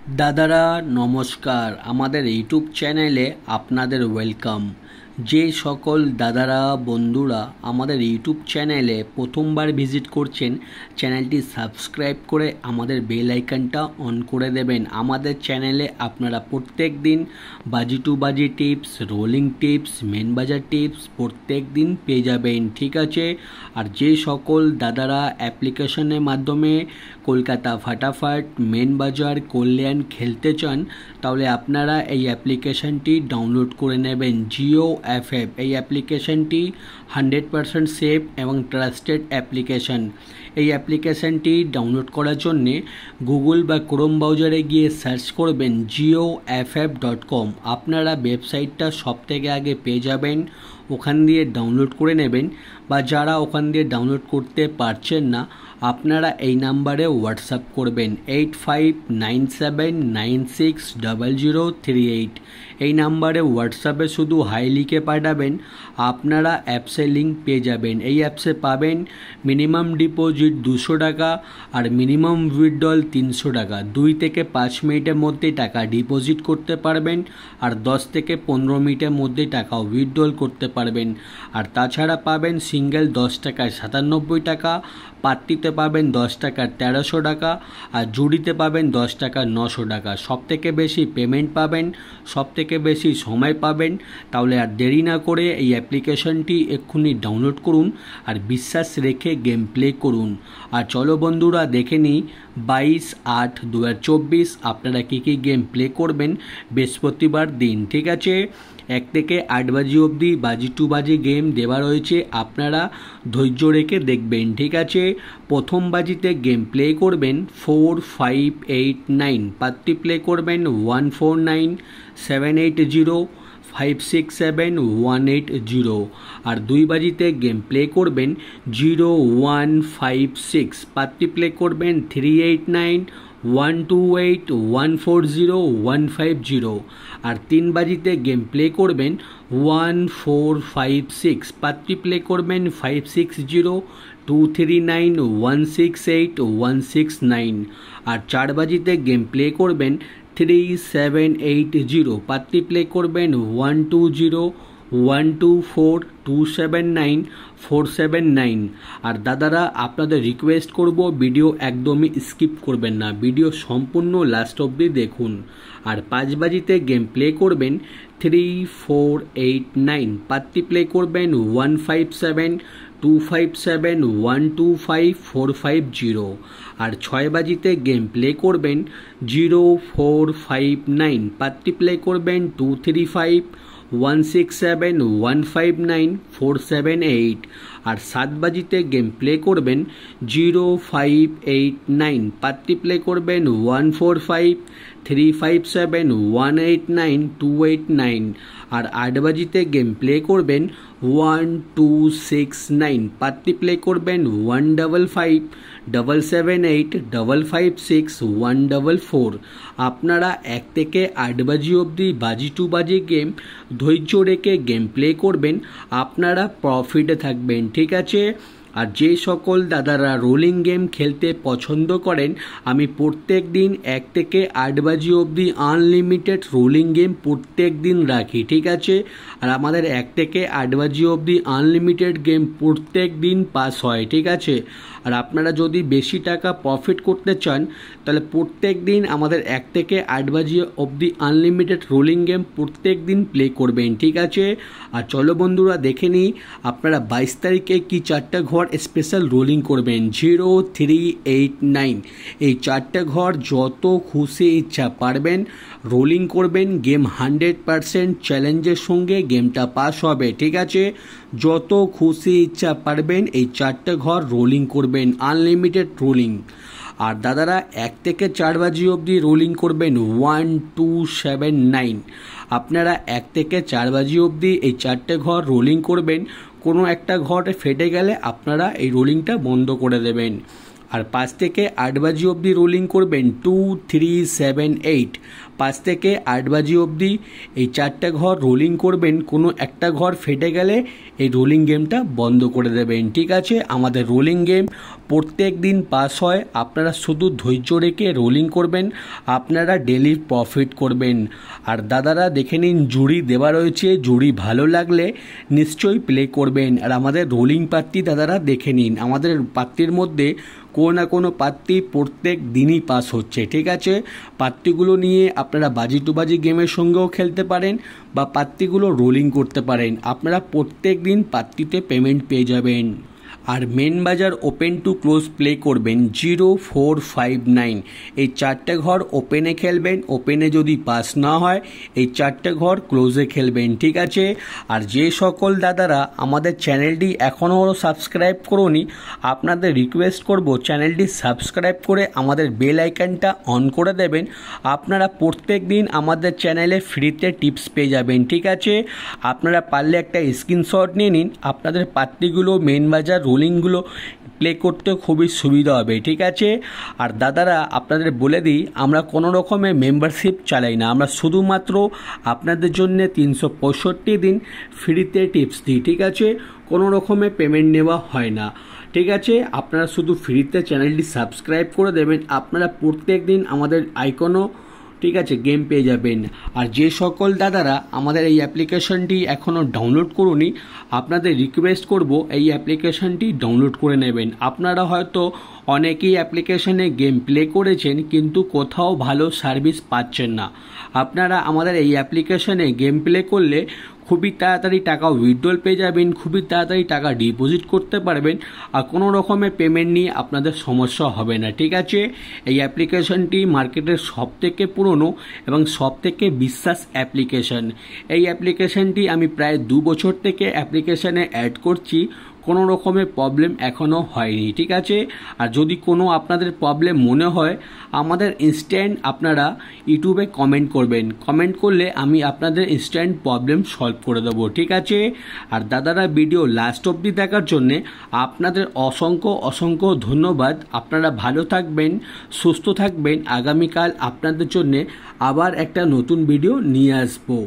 দাদারা নমস্কার, আমাদের ইউটিউব চ্যানেলে আপনাদের ওয়েলকাম। যে সকল দাদারা বন্ধুরা আমাদের ইউটিউব চ্যানেলে প্রথমবার ভিজিট করছেন, চ্যানেলটি সাবস্ক্রাইব করে আমাদের বেল আইকনটা অন করে দেবেন। আমাদের চ্যানেলে আপনারা প্রত্যেক দিন বাজি টু বাজি টিপস, রোলিং টিপস, মেন বাজার টিপস প্রত্যেক দিন পেয়ে যাবেন, ঠিক আছে। আর যে সকল দাদারা অ্যাপ্লিকেশনের মাধ্যমে কলকাতা ফাটাফাট, মেন বাজার, কল্যাণ খেলতে চান, তাহলে আপনারা এই অ্যাপ্লিকেশনটি ডাউনলোড করে নেবেন। জিও এফএফ এই অ্যাপ্লিকেশনটি 100% সেফ এবং ট্রাস্টেড অ্যাপ্লিকেশন। এই অ্যাপ্লিকেশনটি ডাউনলোড করার জন্যে গুগল বা ক্রোম ব্রাউজারে গিয়ে সার্চ করবেন GeoFF.com। আপনারা ওয়েবসাইটটা সবথেকে আগে পেয়ে যাবেন, ওখান দিয়ে ডাউনলোড করে নেবেন। বা যারা ওখান দিয়ে ডাউনলোড করতে পারছেন না, আপনারা এই নাম্বারে হোয়াটসঅ্যাপ করবেন 8597960038। এই নাম্বারে হোয়াটসঅ্যাপে শুধু হাই লিখে পাঠাবেন, আপনারা অ্যাপসের লিঙ্ক পেয়ে যাবেন। এই অ্যাপসে পাবেন মিনিমাম ডিপোজিট 200 টাকা আর মিনিমাম উইথড্রল 300 টাকা। 2 থেকে 5 মিনিটের মধ্যে টাকা ডিপোজিট করতে পারবেন আর 10 থেকে 15 মিনিটের মধ্যে টাকা উইথড্রল করতে পারবেন। আর তাছাড়া পাবেন সিঙ্গেল 10 টাকায় 97 টাকা, পার্টিতে পাবেন 10 টাকার 1300 টাকা আর জুড়িতে পাবেন 10 টাকার 900 টাকা। সবথেকে বেশি পেমেন্ট পাবেন, সবথেকে বেশি সময় পাবেন। তাহলে আর দেরি না করে এই অ্যাপ্লিকেশনটি এক্ষুনি ডাউনলোড করুন আর বিশ্বাস রেখে গেম প্লে করুন। আর চলো বন্ধুরা দেখে নিই 22/8/2024 আপনারা কী কী গেম প্লে করবেন বৃহস্পতিবার দিন, ঠিক আছে। 1 থেকে 8 বাজি অবধি বাজি টু বাজি গেম দেওয়া রয়েছে, আপনারা ধৈর্য রেখে দেখবেন, ঠিক আছে। প্রথম বাজিতে গেম প্লে করবেন 4, 5, 8, 9, পাত্তি প্লে করবেন 149780 567180। আর 2 বাজিতে গেম প্লে করবেন 0156, পাত্তি প্লে করবেন 389128140150। আর 3 বাজিতে গেম প্লে করবেন 1456, পাত্তি প্লে করবেন 560239168169। আর 4 বাজিতে গেম প্লে করবেন 3780, পাত্তি প্লে করবেন 120124279479। আর দাদারা আপনাদের রিকোয়েস্ট করব, ভিডিও একদমই স্কিপ করবেন না, ভিডিও সম্পূর্ণ লাস্ট অবধি দেখুন। আর 5 বাজিতে গেম প্লে করবেন 3489, পাত্তি প্লে করবেন 157257125450। আর 6 বাজিতে গেম প্লে করবেন 0459, পাত্তি প্লে করবেন 235167159478। আর 7 বাজিতে গেম প্লে করবেন 0589, পাত্তি প্লে করবেন 145357189289। আর 8 বাজিতে গেম প্লে করবেন 1269, পাত্তি প্লে করবেন 155778556144। আপনারা 1 থেকে 8 বাজি অবধি বাজি টু বাজি গেম ধৈর্য রেখে গেম প্লে করবেন, আপনারা প্রফিটে থাকবেন, ঠিক আছে। আর যে সকল দাদারা রোলিং গেম খেলতে পছন্দ করেন, আমি প্রত্যেক দিন 1 থেকে 8 বাজি অবধি আনলিমিটেড রোলিং গেম প্রত্যেক দিন রাখি, ঠিক আছে। আর আমাদের 1 থেকে 8 বাজি অবধি আনলিমিটেড গেম প্রত্যেক দিন পাস হয়, ঠিক আছে। আর আপনারা যদি বেশি টাকা প্রফিট করতে চান, তাহলে প্রত্যেক দিন আমাদের 1 থেকে 8 বাজি অবধি আনলিমিটেড রোলিং গেম প্রত্যেক দিন প্লে করবেন, ঠিক আছে। আর চলো বন্ধুরা দেখে নিই আপনারা 22 তারিখে কি 4টা ঘর স্পেশাল রোলিং করবেন। 0389 এই 4টে ঘর যত খুশি ইচ্ছা পারবেন রোলিং করবেন। গেম 100% চ্যালেঞ্জের সঙ্গে গেমটা পাস হবে, ঠিক আছে। যত খুশি ইচ্ছা পারবেন এই 4টে ঘর রোলিং করবেন, আনলিমিটেড রোলিং। আর দাদারা 1 থেকে 4 বাজি অবধি রোলিং করবেন 1279। আপনারা 1 থেকে 4 বাজি অবধি এই 4টে ঘর রোলিং করবেন। কোনো একটা ঘর ফেটে গেলে আপনারা এই রোলিংটা বন্ধ করে দেবেন। আর 5 থেকে 8 বাজি অবধি রোলিং করবেন 2, 3, 7, 8। 5 থেকে 8 বাজি অবধি এই 4টে ঘর রোলিং করবেন। কোনো একটা ঘর ফেটে গেলে এই রোলিং গেমটা বন্ধ করে দেবেন, ঠিক আছে। আমাদের রোলিং গেম প্রত্যেক দিন পাস হয়। আপনারা শুধু ধৈর্য রেখে রোলিং করবেন, আপনারা ডেলি প্রফিট করবেন। আর দাদারা দেখে নিন, জুড়ি দেওয়া রয়েছে, জুড়ি ভালো লাগলে নিশ্চয়ই প্লে করবেন। আর আমাদের রোলিং পাত্তি দাদারা দেখে নিন, আমাদের পাত্তির মধ্যে কোনো না কোনো পাত্তি প্রত্যেক দিনই পাস হচ্ছে, ঠিক আছে। পাত্তিগুলো নিয়ে আপনারা বাজি টু বাজি গেমের সঙ্গেও খেলতে পারেন বা পাত্তিগুলো রোলিং করতে পারেন। আপনারা প্রত্যেক দিন পাত্তিতে পেমেন্ট পেয়ে যাবেন। আর মেন বাজার ওপেন টু ক্লোজ প্লে করবেন 0, 4, 5, 9। এই 4টে ঘর ওপেনে খেলবেন, ওপেনে যদি পাস না হয় এই 4টে ঘর ক্লোজে খেলবেন, ঠিক আছে। আর যে সকল দাদারা আমাদের চ্যানেলটি এখনও সাবস্ক্রাইব করোনি, আপনাদের রিকোয়েস্ট করব চ্যানেলটি সাবস্ক্রাইব করে আমাদের বেল আইকনটা অন করে দেবেন। আপনারা প্রত্যেক দিন আমাদের চ্যানেলে ফ্রিতে টিপস পেয়ে যাবেন, ঠিক আছে। আপনারা পারলে একটা স্ক্রিনশট নিয়ে নিন, আপনাদের পাত্তিগুলো মেন বাজার রোলিংগুলো প্লে করতে খুবই সুবিধা হবে, ঠিক আছে। আর দাদারা আপনাদের বলে দিই, আমরা কোনো রকমের মেম্বারশিপ চালাই না, আমরা শুধুমাত্র আপনাদের জন্য 365 দিন ফ্রিতে টিপস দিই, ঠিক আছে। কোনো রকমের পেমেন্ট নেওয়া হয় না, ঠিক আছে। আপনারা শুধু ফ্রিতে চ্যানেলটি সাবস্ক্রাইব করে দেবেন, আপনারা প্রত্যেক দিন আমাদের আইকনও, ঠিক আছে, গেম পেয়ে যাবেন। আর যে সকল দাদারা আমাদের এই অ্যাপ্লিকেশনটি এখনও ডাউনলোড করুনি, আপনাদের রিকোয়েস্ট করব এই অ্যাপ্লিকেশনটি ডাউনলোড করে নেবেন। আপনারা হয়তো অনেকেই অ্যাপ্লিকেশনে গেম প্লে করেছেন কিন্তু কোথাও ভালো সার্ভিস পাচ্ছেন না। আপনারা আমাদের এই অ্যাপ্লিকেশনে গেম প্লে করলে খুবই তাড়াতাড়ি টাকা উইথড্রল পেয়ে যাবেন, খুবই তাড়াতাড়ি টাকা ডিপোজিট করতে পারবেন, আর কোনো রকমের পেমেন্ট নিয়ে আপনাদের সমস্যা হবে না, ঠিক আছে। এই অ্যাপ্লিকেশনটি মার্কেটের সবথেকে পুরনো এবং সবথেকে বিশ্বাস অ্যাপ্লিকেশন। এই অ্যাপ্লিকেশনটি আমি প্রায় 2 বছর থেকে অ্যাপ্লিকেশনে অ্যাড করছি, কোনো রকমের প্রবলেম এখনও হয়নি, ঠিক আছে। আর যদি কোনো আপনাদের প্রবলেম মনে হয়, আমাদের ইনস্ট্যান্ট আপনারা ইউটিউবে কমেন্ট করবেন, কমেন্ট করলে আমি আপনাদের ইনস্ট্যান্ট প্রবলেম সলভ করে দেবো, ঠিক আছে। আর দাদারা ভিডিও লাস্ট অবধি দেখার জন্যে আপনাদের অসংখ্য ধন্যবাদ। আপনারা ভালো থাকবেন, সুস্থ থাকবেন। আগামীকাল আপনাদের জন্যে আবার একটা নতুন ভিডিও নিয়ে আসবো।